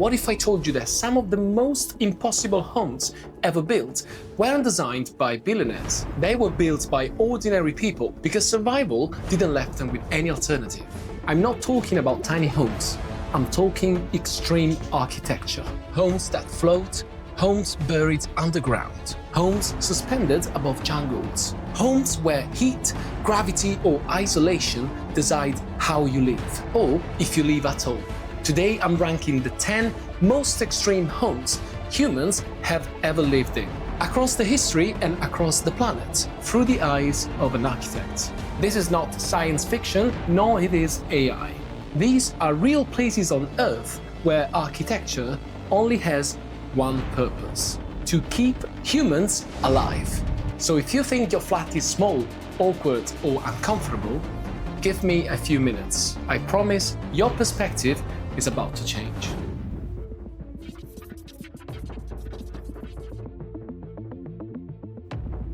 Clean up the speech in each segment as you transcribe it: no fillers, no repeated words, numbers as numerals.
What if I told you that some of the most impossible homes ever built weren't designed by billionaires? They were built by ordinary people because survival didn't left them with any alternative. I'm not talking about tiny homes. I'm talking extreme architecture. Homes that float, homes buried underground, homes suspended above jungles, homes where heat, gravity or isolation decide how you live, or if you live at all. Today I'm ranking the 10 most extreme homes humans have ever lived in, across the history and across the planet, through the eyes of an architect. This is not science fiction, nor it is AI. These are real places on Earth where architecture only has one purpose: to keep humans alive. So if you think your flat is small, awkward or uncomfortable, give me a few minutes. I promise your perspective is about to change.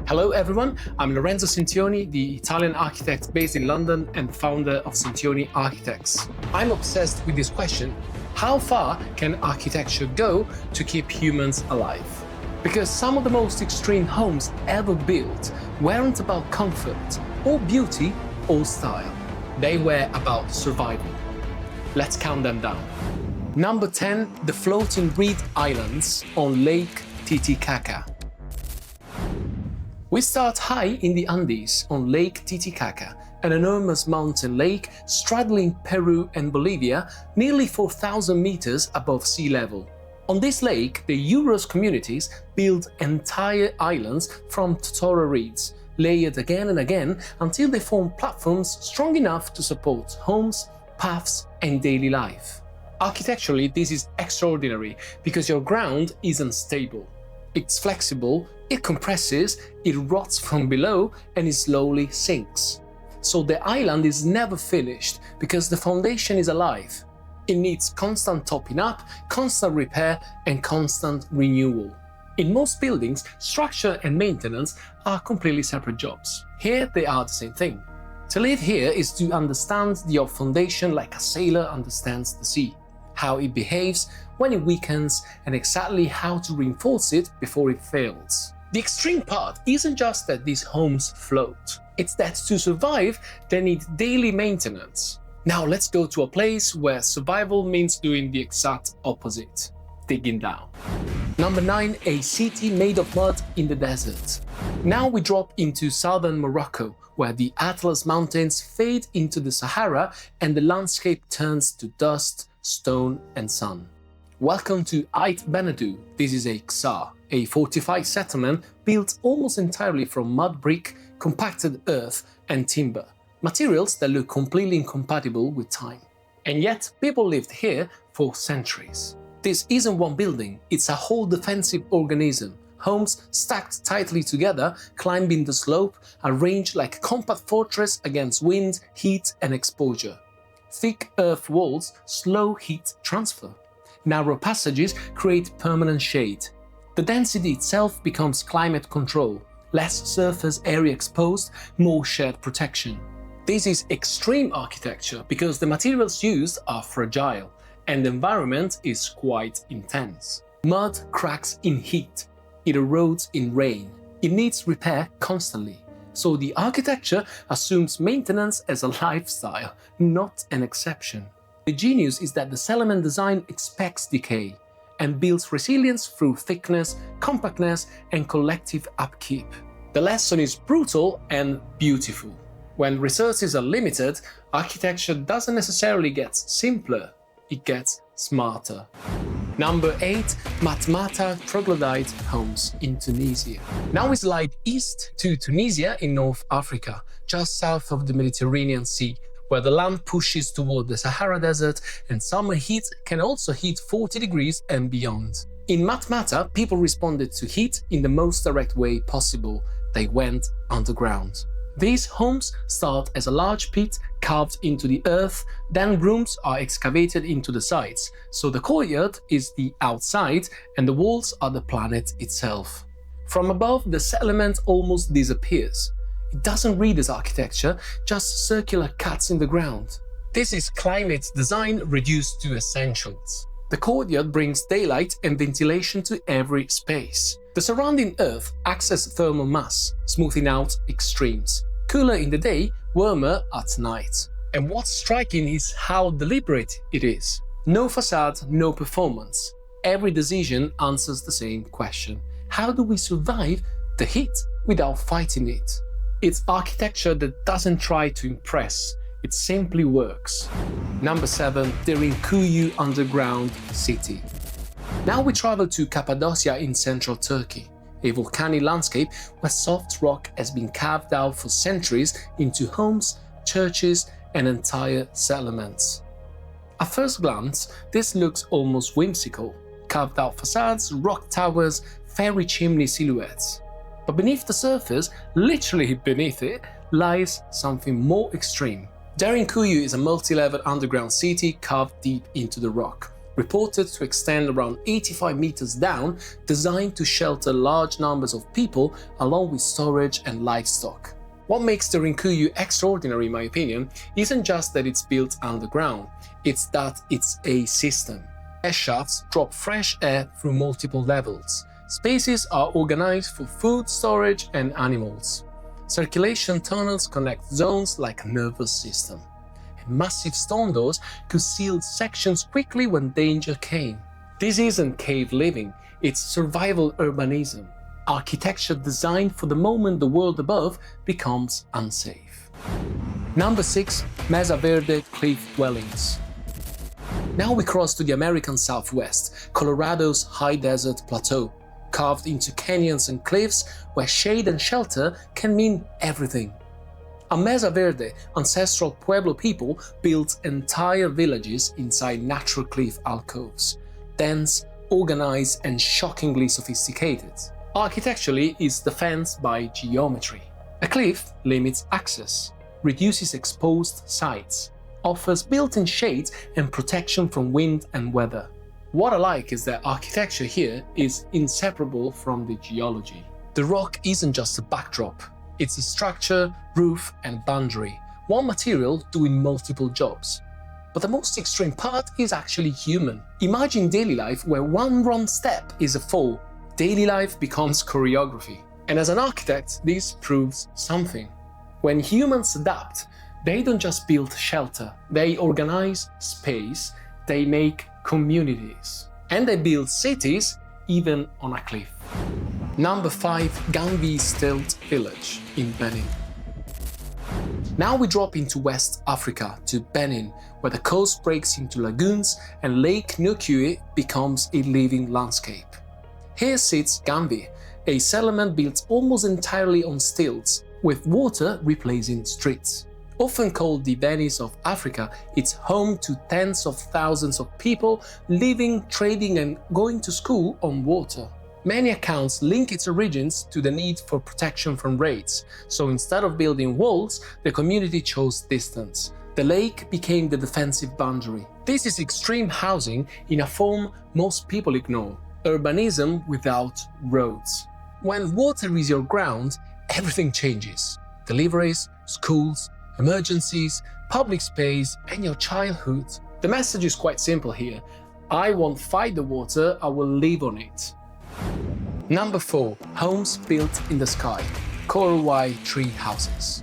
Hello everyone, I'm Lorenzo Sintioni, the Italian architect based in London and founder of Sintioni Architects. I'm obsessed with this question: how far can architecture go to keep humans alive? Because some of the most extreme homes ever built weren't about comfort or beauty or style. They were about survival. Let's count them down. Number 10, the floating reed islands on Lake Titicaca. We start high in the Andes on Lake Titicaca, an enormous mountain lake straddling Peru and Bolivia, nearly 4,000 meters above sea level. On this lake, the Euros communities build entire islands from totora reeds, layered again and again until they form platforms strong enough to support homes, paths, and daily life. Architecturally, this is extraordinary because your ground is unstable. It's flexible, it compresses, it rots from below, and it slowly sinks. So the island is never finished because the foundation is alive. It needs constant topping up, constant repair, and constant renewal. In most buildings, structure and maintenance are completely separate jobs. Here, they are the same thing. To live here is to understand your foundation like a sailor understands the sea, how it behaves when it weakens, and exactly how to reinforce it before it fails. The extreme part isn't just that these homes float, it's that to survive, they need daily maintenance. Now let's go to a place where survival means doing the exact opposite: digging down. Number 9, a city made of mud in the desert. Now we drop into southern Morocco, where the Atlas Mountains fade into the Sahara and the landscape turns to dust, stone and sun. Welcome to Ait Benedou. This is a Ksar, a fortified settlement built almost entirely from mud brick, compacted earth and timber, materials that look completely incompatible with time. And yet, people lived here for centuries. This isn't one building, it's a whole defensive organism. Homes stacked tightly together, climbing the slope, arranged like a compact fortress against wind, heat and exposure. Thick earth walls slow heat transfer. Narrow passages create permanent shade. The density itself becomes climate control. Less surface area exposed, more shared protection. This is extreme architecture because the materials used are fragile and the environment is quite intense. Mud cracks in heat. It erodes in rain. It needs repair constantly. So the architecture assumes maintenance as a lifestyle, not an exception. The genius is that the settlement design expects decay and builds resilience through thickness, compactness, and collective upkeep. The lesson is brutal and beautiful. When resources are limited, architecture doesn't necessarily get simpler, it gets smarter. Number 8, Matmata troglodyte homes in Tunisia. Now we slide east to Tunisia in North Africa, just south of the Mediterranean Sea, where the land pushes toward the Sahara Desert and summer heat can also hit 40 degrees and beyond. In Matmata, people responded to heat in the most direct way possible. They went underground. These homes start as a large pit carved into the earth, then rooms are excavated into the sides, so the courtyard is the outside and the walls are the planet itself. From above, the settlement almost disappears. It doesn't read as architecture, just circular cuts in the ground. This is climate design reduced to essentials. The courtyard brings daylight and ventilation to every space. The surrounding earth acts as thermal mass, smoothing out extremes. Cooler in the day, warmer at night. And what's striking is how deliberate it is. No facade, no performance. Every decision answers the same question. How do we survive the heat without fighting it? It's architecture that doesn't try to impress, it simply works. Number 7. The Rinkuyu Underground City. Now we travel to Cappadocia in central Turkey, a volcanic landscape where soft rock has been carved out for centuries into homes, churches, and entire settlements. At first glance, this looks almost whimsical. Carved out facades, rock towers, fairy chimney silhouettes. But beneath the surface, literally beneath it, lies something more extreme. Derinkuyu is a multi-level underground city carved deep into the rock, reported to extend around 85 meters down, designed to shelter large numbers of people along with storage and livestock. What makes Derinkuyu extraordinary in my opinion isn't just that it's built underground, it's that it's a system. Air shafts drop fresh air through multiple levels. Spaces are organized for food storage and animals. Circulation tunnels connect zones like a nervous system. And massive stone doors could seal sections quickly when danger came. This isn't cave living, it's survival urbanism. Architecture designed for the moment the world above becomes unsafe. Number 6. Mesa Verde Cliff Dwellings. Now we cross to the American Southwest, Colorado's high desert plateau, carved into canyons and cliffs where shade and shelter can mean everything. On Mesa Verde, ancestral Pueblo people built entire villages inside natural cliff alcoves, dense, organized, and shockingly sophisticated. Architecturally, it's defensed by geometry. A cliff limits access, reduces exposed sites, offers built-in shades and protection from wind and weather. What I like is that architecture here is inseparable from the geology. The rock isn't just a backdrop, it's a structure, roof, and boundary, one material doing multiple jobs. But the most extreme part is actually human. Imagine daily life where one wrong step is a fall. Daily life becomes choreography. And as an architect, this proves something. When humans adapt, they don't just build shelter, they organize space, they make communities, and they build cities even on a cliff. Number 5. Gambi Stilt Village in Benin. Now we drop into West Africa to Benin, where the coast breaks into lagoons and Lake Nukue becomes a living landscape. Here sits Gambi, a settlement built almost entirely on stilts, with water replacing streets. Often called the Venice of Africa, it's home to tens of thousands of people living, trading, and going to school on water. Many accounts link its origins to the need for protection from raids, so instead of building walls, the community chose distance. The lake became the defensive boundary. This is extreme housing in a form most people ignore. Urbanism without roads. When water is your ground, everything changes. Deliveries, schools, emergencies, public space, and your childhood. The message is quite simple here. I won't fight the water, I will live on it. Number 4. Homes built in the sky. Korowai tree houses.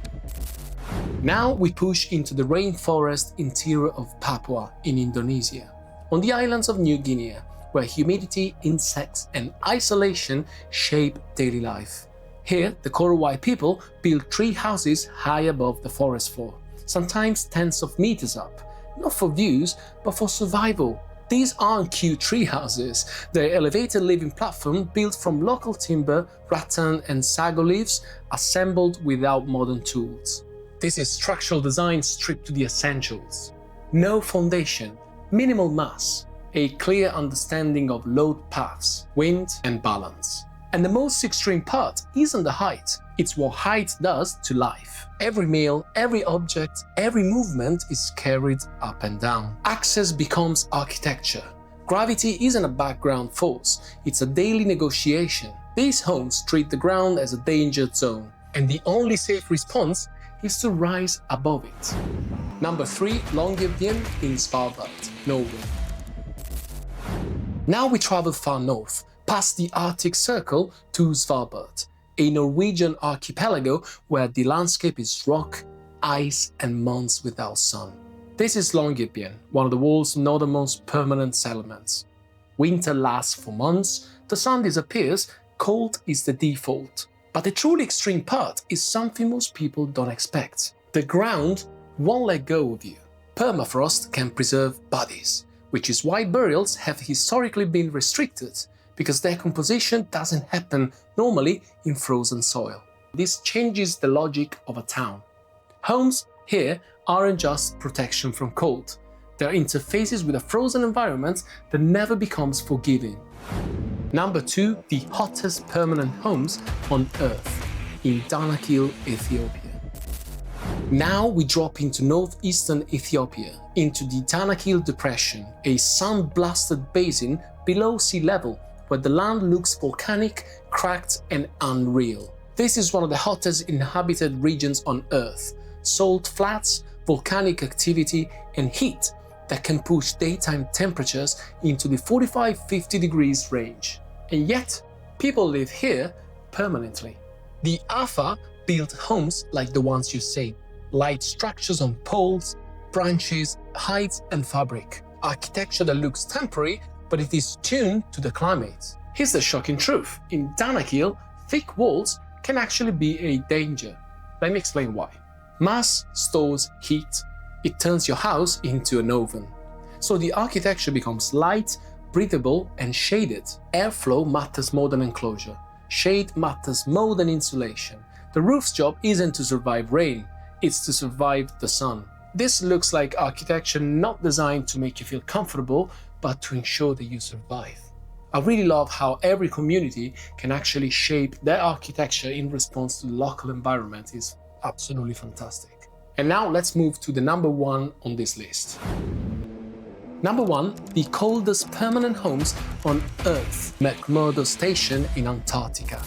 Now we push into the rainforest interior of Papua in Indonesia, on the islands of New Guinea, where humidity, insects, and isolation shape daily life. Here, the Korowai people build tree houses high above the forest floor, sometimes tens of meters up, not for views, but for survival. These aren't cute tree houses, they're elevated living platforms built from local timber, rattan, and sago leaves, assembled without modern tools. This is structural design stripped to the essentials. No foundation, minimal mass, a clear understanding of load paths, wind, and balance. And the most extreme part isn't the height, it's what height does to life. Every meal, every object, every movement is carried up and down. Access becomes architecture. Gravity isn't a background force, it's a daily negotiation. These homes treat the ground as a danger zone, and the only safe response is to rise above it. Number 3. Longyearbyen in Svalbard, Norway. Now we travel far north, past the Arctic Circle to Svalbard, a Norwegian archipelago where the landscape is rock, ice and months without sun. This is Longyearbyen, one of the world's northernmost permanent settlements. Winter lasts for months, the sun disappears, cold is the default. But the truly extreme part is something most people don't expect. The ground won't let go of you. Permafrost can preserve bodies, which is why burials have historically been restricted, because decomposition doesn't happen normally in frozen soil. This changes the logic of a town. Homes here aren't just protection from cold. They're interfaces with a frozen environment that never becomes forgiving. Number 2, the hottest permanent homes on Earth, in Danakil, Ethiopia. Now we drop into northeastern Ethiopia, into the Danakil Depression, a sun-blasted basin below sea level, where the land looks volcanic, cracked and unreal. This is one of the hottest inhabited regions on Earth. Salt flats, volcanic activity and heat that can push daytime temperatures into the 45–50 degrees range. And yet, people live here permanently. The Afa built homes like the ones you see, light structures on poles, branches, hides and fabric. Architecture that looks temporary, but it is tuned to the climate. Here's the shocking truth. In Danakil, thick walls can actually be a danger. Let me explain why. Mass stores heat. It turns your house into an oven. So the architecture becomes light, breathable and shaded. Airflow matters more than enclosure. Shade matters more than insulation. The roof's job isn't to survive rain, it's to survive the sun. This looks like architecture not designed to make you feel comfortable, but to ensure that you survive. I really love how every community can actually shape their architecture in response to the local environment. It's absolutely fantastic. And now let's move to the number 1 on this list. Number 1, the coldest permanent homes on Earth, McMurdo Station in Antarctica.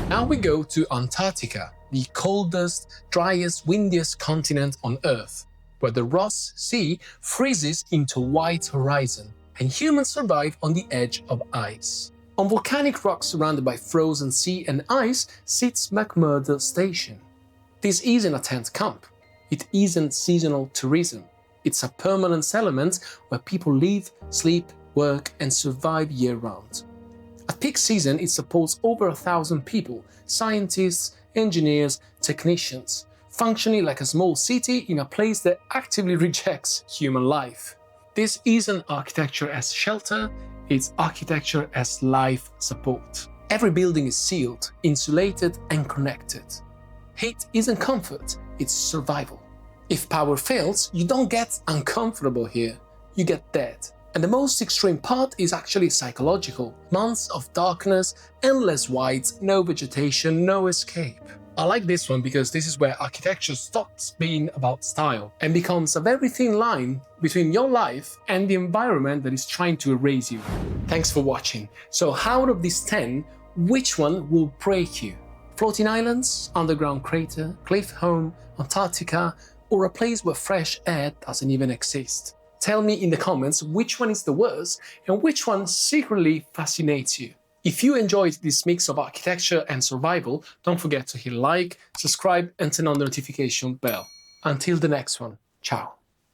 Now we go to Antarctica, the coldest, driest, windiest continent on Earth, where the Ross Sea freezes into white horizon, and humans survive on the edge of ice. On volcanic rocks surrounded by frozen sea and ice sits McMurdo Station. This isn't a tent camp. It isn't seasonal tourism. It's a permanent settlement where people live, sleep, work and survive year-round. At peak season, it supports over 1,000 people, scientists, engineers, technicians, functioning like a small city in a place that actively rejects human life. This isn't architecture as shelter, it's architecture as life support. Every building is sealed, insulated and connected. Heat isn't comfort, it's survival. If power fails, you don't get uncomfortable here, you get dead. And the most extreme part is actually psychological. Months of darkness, endless whites, no vegetation, no escape. I like this one because this is where architecture stops being about style and becomes a very thin line between your life and the environment that is trying to erase you. Thanks for watching. So out of these 10, which one will break you? Floating islands, underground crater, cliff home, Antarctica, or a place where fresh air doesn't even exist? Tell me in the comments which one is the worst and which one secretly fascinates you. If you enjoyed this mix of architecture and survival, don't forget to hit like, subscribe and turn on the notification bell. Until the next one, ciao.